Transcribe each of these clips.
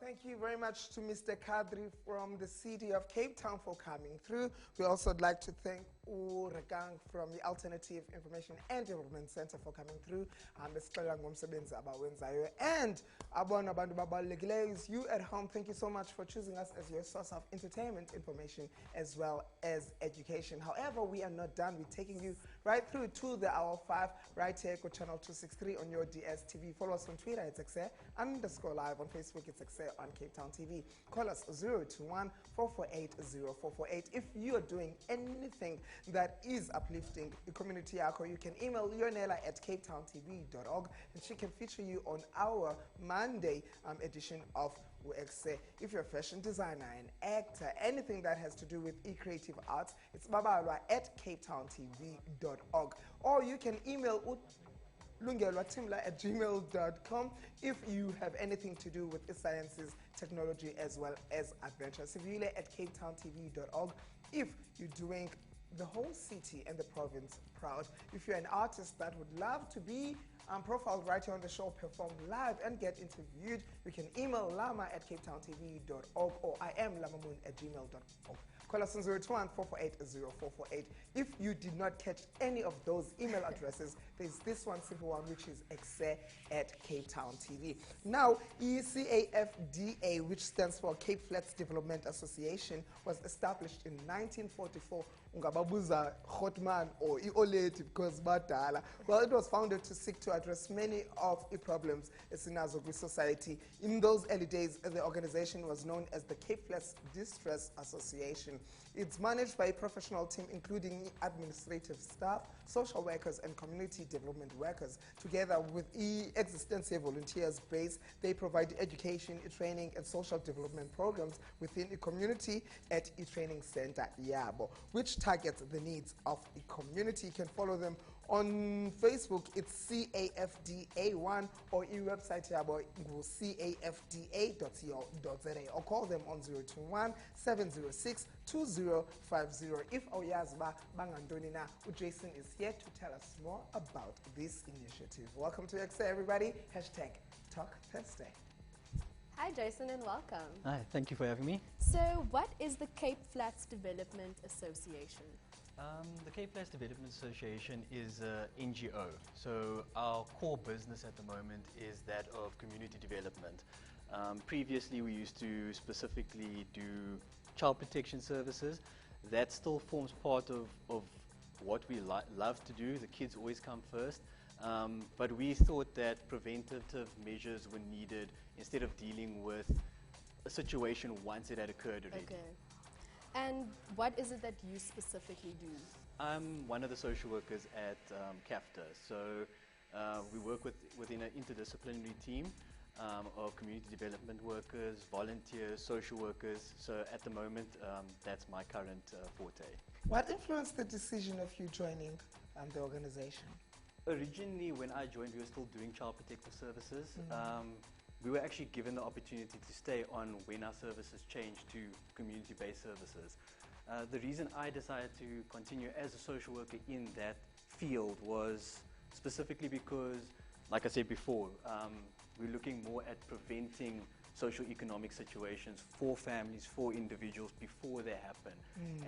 Thank you very much to Mr. Kadri from the city of Cape Town for coming through. We also would like to thank Rekang from the Alternative Information and Development Center for coming through. And you at home, thank you so much for choosing us as your source of entertainment, information, as well as education. However, we are not done. We're taking you right through to the hour 5, right here on channel 263 on your DStv. Follow us on Twitter, it's Ekse, _live on Facebook, it's Ekse on Cape Town TV. Call us 021-448-0448. If you are doing anything that is uplifting the community, you can email Leonela at capetowntv.org and she can feature you on our Monday edition of Ekse. If you're a fashion designer, an actor, anything that has to do with e-creative arts, it's babalwa at capetowntv.org. Or you can email lungelwatimla@gmail.com if you have anything to do with the sciences, technology, as well as adventure. Sivile at capetowntv.org if you're doing the whole city and the province proud. If you're an artist that would love to be profiled right here on the show, perform live and get interviewed, you can email lama@capetowntv.org or iamlamamoon@gmail.org. Call us on 021-448-0448. If you did not catch any of those email addresses, there's this one simple one, which is Ekse at Cape Town TV. Now, ECAFDA, which stands for Cape Flats Development Association, was established in 1944. Ungababuza Hotman or Ioleti because badala. Well, it was founded to seek to address many of the problems in our society. In those early days, the organization was known as the Cape Flats Distress Association. It's managed by a professional team including administrative staff, social workers, and community development workers. Together with existential volunteers base, they provide education, training, and social development programs within the community at a training center Yabo, which targets the needs of the community. You can follow them on Facebook, it's CAFDA1, or e-website yabo cafda.co.za, or call them on 021-706-2050. If Oyazba Bangandonina, Jason is here to tell us more about this initiative. Welcome to Ekse, everybody. #Talk Thursday. Hi Jason and welcome. Hi, thank you for having me. So what is the Cape Flats Development Association? The Cape Flats Development Association is an NGO. So our core business at the moment is that of community development. Previously we used to specifically do child protection services. That still forms part of what we love to do. The kids always come first. But we thought that preventative measures were needed instead of dealing with a situation once it had occurred already. Okay. And what is it that you specifically do? I'm one of the social workers at CAFTA. So we work within an interdisciplinary team of community development workers, volunteers, social workers. So at the moment, that's my current forte. What influenced the decision of you joining the organization? Originally, when I joined, we were still doing child protective services. We were actually given the opportunity to stay on when our services changed to community-based services. The reason I decided to continue as a social worker in that field was specifically because, like I said before, we're looking more at preventing socio-economic situations for families, for individuals before they happen.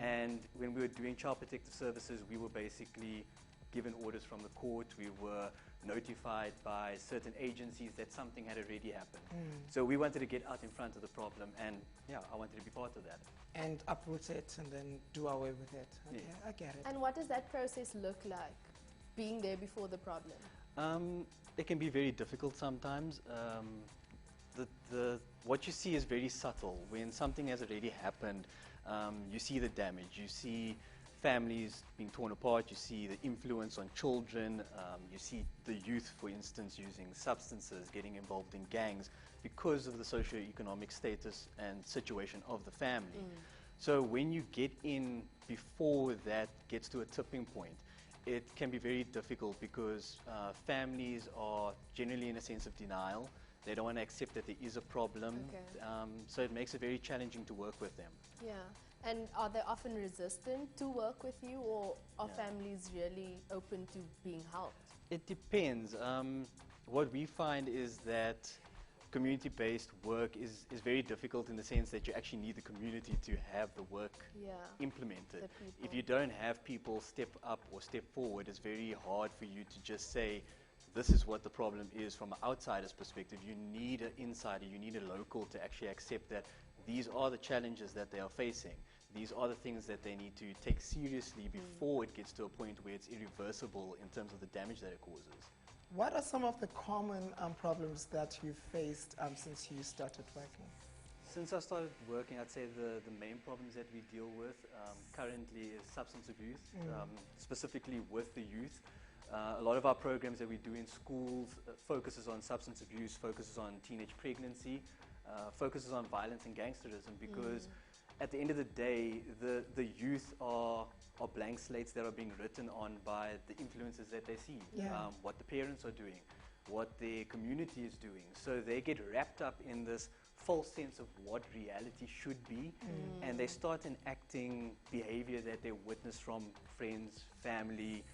And when we were doing child protective services, we were basically given orders from the court. We were notified by certain agencies that something had already happened. So we wanted to get out in front of the problem, and yeah, I wanted to be part of that. And uproot it and then do away with it. Okay, yes. I get it. And what does that process look like, being there before the problem? It can be very difficult sometimes. What you see is very subtle. When something has already happened, you see the damage, you see families being torn apart, you see the influence on children, you see the youth, for instance, using substances, getting involved in gangs because of the socio-economic status and situation of the family. So when you get in before that gets to a tipping point, it can be very difficult because families are generally in a sense of denial. They don't want to accept that there is a problem, so it makes it very challenging to work with them. Yeah, and are they often resistant to work with you, or are families really open to being helped? It depends. What we find is that community-based work is very difficult in the sense that you actually need the community to have the work implemented. If you don't have people step up or step forward, it's very hard for you to just say, this is what the problem is from an outsider's perspective. You need an insider, you need a local to actually accept that these are the challenges that they are facing. These are the things that they need to take seriously before it gets to a point where it's irreversible in terms of the damage that it causes. What are some of the common problems that you've faced since you started working? Since I started working, I'd say the main problems that we deal with currently is substance abuse, specifically with the youth. A lot of our programs that we do in schools focuses on substance abuse, focuses on teenage pregnancy, focuses on violence and gangsterism, because at the end of the day, the youth are blank slates that are being written on by the influences that they see, what the parents are doing, what their community is doing. So they get wrapped up in this false sense of what reality should be, and they start enacting behavior that they witness from friends, family,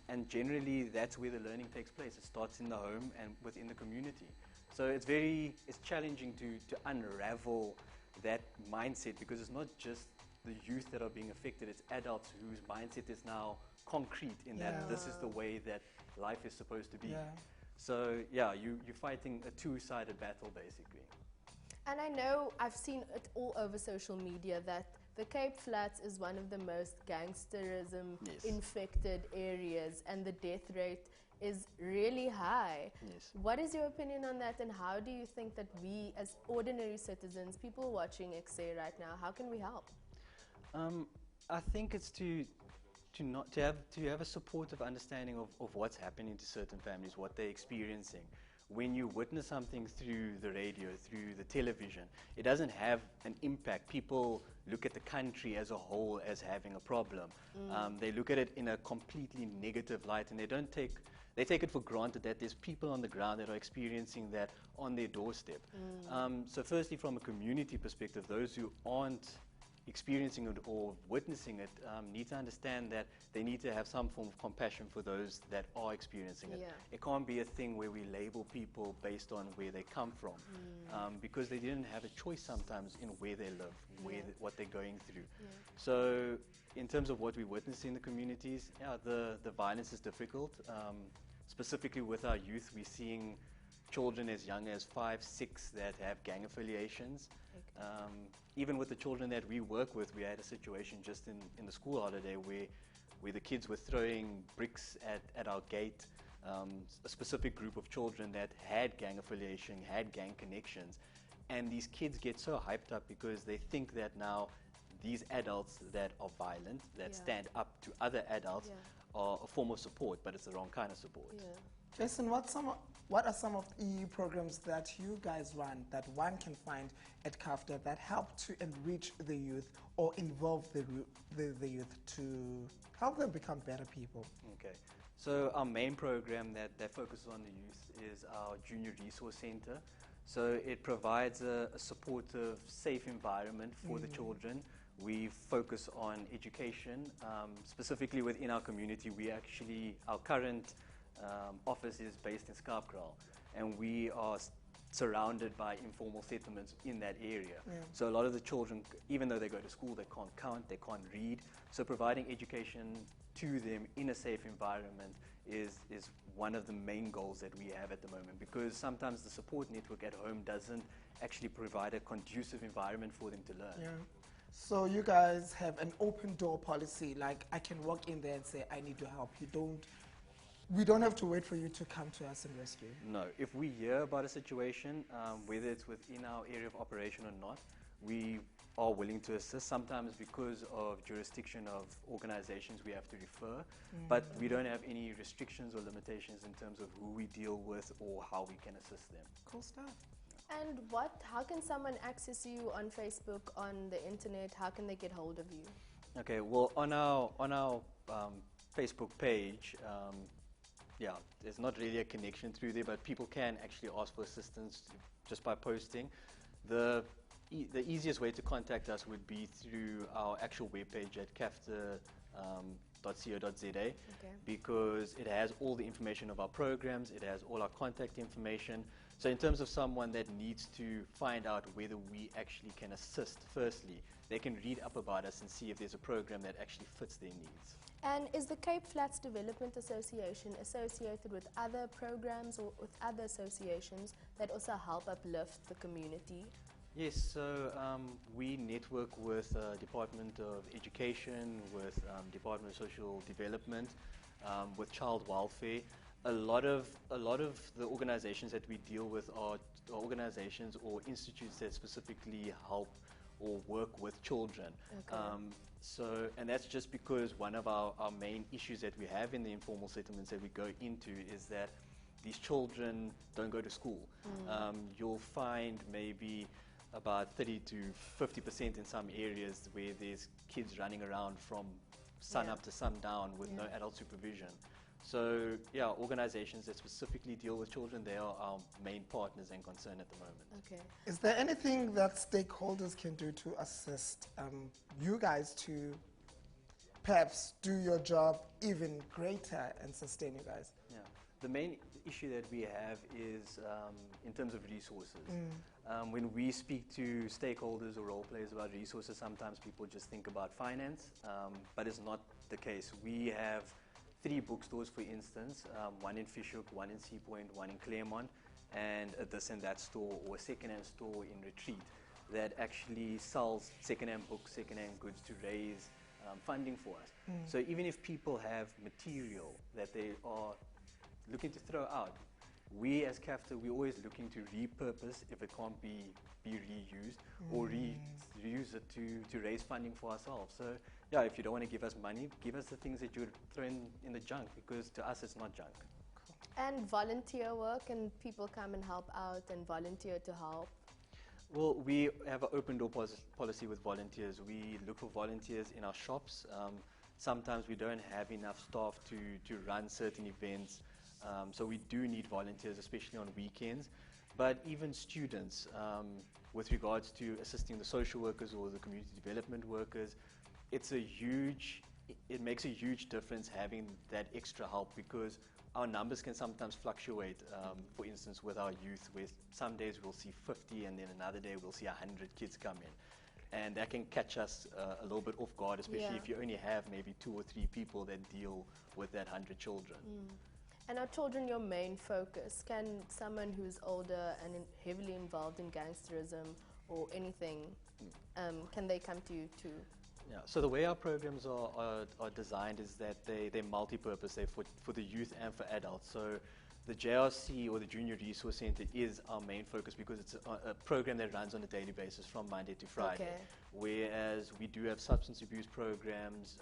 and generally that's where the learning takes place. It starts in the home and within the community. So it's challenging to unravel that mindset, because it's not just the youth that are being affected, it's adults whose mindset is now concrete in that this is the way that life is supposed to be. So you're fighting a two-sided battle basically. And I know I've seen it all over social media that the Cape Flats is one of the most gangsterism infected areas, and the death rate is really high. What is your opinion on that, and how do you think that we as ordinary citizens, people watching Ekse right now, how can we help? I think it's to have a supportive understanding of what's happening to certain families, what they're experiencing. When you witness something through the radio, through the television, it doesn't have an impact. People look at the country as a whole as having a problem. They look at it in a completely negative light, and they take it for granted that there's people on the ground that are experiencing that on their doorstep. So firstly, from a community perspective, those who aren't experiencing it or witnessing it need to understand that they need to have some form of compassion for those that are experiencing it. It can't be a thing where we label people based on where they come from, because they didn't have a choice sometimes in where they live, what they're going through. So in terms of what we witness in the communities, the violence is difficult. Specifically with our youth, we're seeing children as young as 5, 6 that have gang affiliations. Even with the children that we work with, we had a situation just in the school holiday where the kids were throwing bricks at our gate. A specific group of children that had gang affiliation, had gang connections. And these kids get so hyped up because they think that now these adults that are violent, that stand up to other adults, are a form of support, but it's the wrong kind of support. Jason, what are some of the programs that you guys run that one can find at CAFTA that help to enrich the youth or involve the youth to help them become better people? Okay, so our main program that focuses on the youth is our Junior Resource Center. So it provides a supportive, safe environment for the children. We focus on education, specifically within our community. Our current office is based in Skarpkraal, and we are surrounded by informal settlements in that area. So a lot of the children, even though they go to school, they can't count, they can't read. So providing education to them in a safe environment is one of the main goals that we have at the moment, because sometimes the support network at home doesn't actually provide a conducive environment for them to learn. So you guys have an open door policy, like I can walk in there and say I need your help. We don't have to wait for you to come to us and rescue. No, if we hear about a situation, whether it's within our area of operation or not, we are willing to assist. Sometimes because of jurisdiction of organizations we have to refer, but we don't have any restrictions or limitations in terms of who we deal with or how we can assist them. Cool stuff. And how can someone access you on Facebook, on the internet? How can they get hold of you? Okay, well, on our Facebook page, there's not really a connection through there, but people can actually ask for assistance just by posting. The easiest way to contact us would be through our actual webpage at cafta.co.za, because it has all the information of our programs, it has all our contact information. So in terms of someone that needs to find out whether we actually can assist, firstly, they can read up about us and see if there's a program that actually fits their needs. And is the Cape Flats Development Association associated with other programs or with other associations that also help uplift the community? Yes, so we network with Department of Education, with Department of Social Development, with Child Welfare. A lot of the organizations that we deal with are organizations or institutes that specifically help or work with children. Okay. And that's just because one of our main issues that we have in the informal settlements that we go into is that these children don't go to school. You'll find maybe about 30 to 50% in some areas where there's kids running around from sun up to sundown with no adult supervision. So yeah, organizations that specifically deal with children, they are our main partners and concern at the moment. Okay. Is there anything that stakeholders can do to assist you guys to perhaps do your job even greater and sustain you guys? Yeah. The main issue that we have is in terms of resources. When we speak to stakeholders or role players about resources, sometimes people just think about finance, but it's not the case. We have 3 bookstores, for instance, one in Fishhook, one in Sea Point, one in Claremont, and a this and that store or a second-hand store in Retreat that actually sells second-hand books, second-hand goods to raise funding for us. So even if people have material that they are looking to throw out, we as CAFTA, we're always looking to repurpose if it can't be reused or reuse it to raise funding for ourselves. So yeah, if you don't want to give us money, give us the things that you're throwing in the junk, because to us it's not junk. And volunteer work, and people come and help out and volunteer to help? Well, we have an open door policy with volunteers. We look for volunteers in our shops. Sometimes we don't have enough staff to run certain events. So we do need volunteers, especially on weekends. But even students, with regards to assisting the social workers or the community development workers, it makes a huge difference having that extra help, because our numbers can sometimes fluctuate. For instance, with our youth, where some days we'll see 50 and then another day we'll see 100 kids come in. And that can catch us a little bit off guard, especially if you only have maybe 2 or 3 people that deal with that 100 children. And are children your main focus? Can someone who's older and heavily involved in gangsterism or anything, can they come to you too? Yeah, so the way our programs are designed is that they're multi-purpose. They're for the youth and for adults. So the JRC, or the Junior Resource Center, is our main focus because it's a program that runs on a daily basis from Monday to Friday. Okay. Whereas we do have substance abuse programs,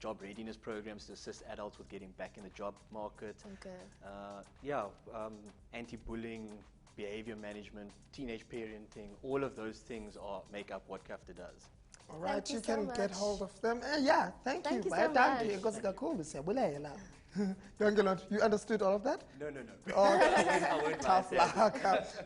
job readiness programs to assist adults with getting back in the job market. Okay. Anti-bullying, behavior management, teenage parenting, all of those things make up what CAFTA does. All right, Thank you you so can much. get hold of them. Thank you. You so much. You understood all of that? No. I won't tough luck.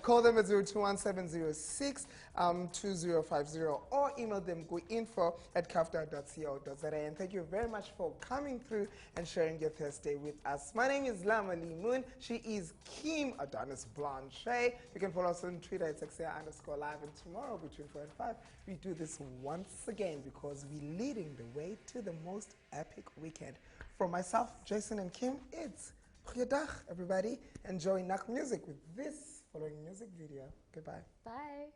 Call them at 021-706-2050 or email them go info@cafta.co.za. And thank you very much for coming through and sharing your Thursday with us. My name is Lama Lee Moon. She is Kim Adonis Blanchet. You can follow us on Twitter at Ekse_live. And tomorrow between 4 and 5, we do this once again because we're leading the way to the most epic weekend. From myself, Jason, and Kim, it's Goeiedag, everybody. Enjoy Nak music with this following music video. Goodbye. Bye.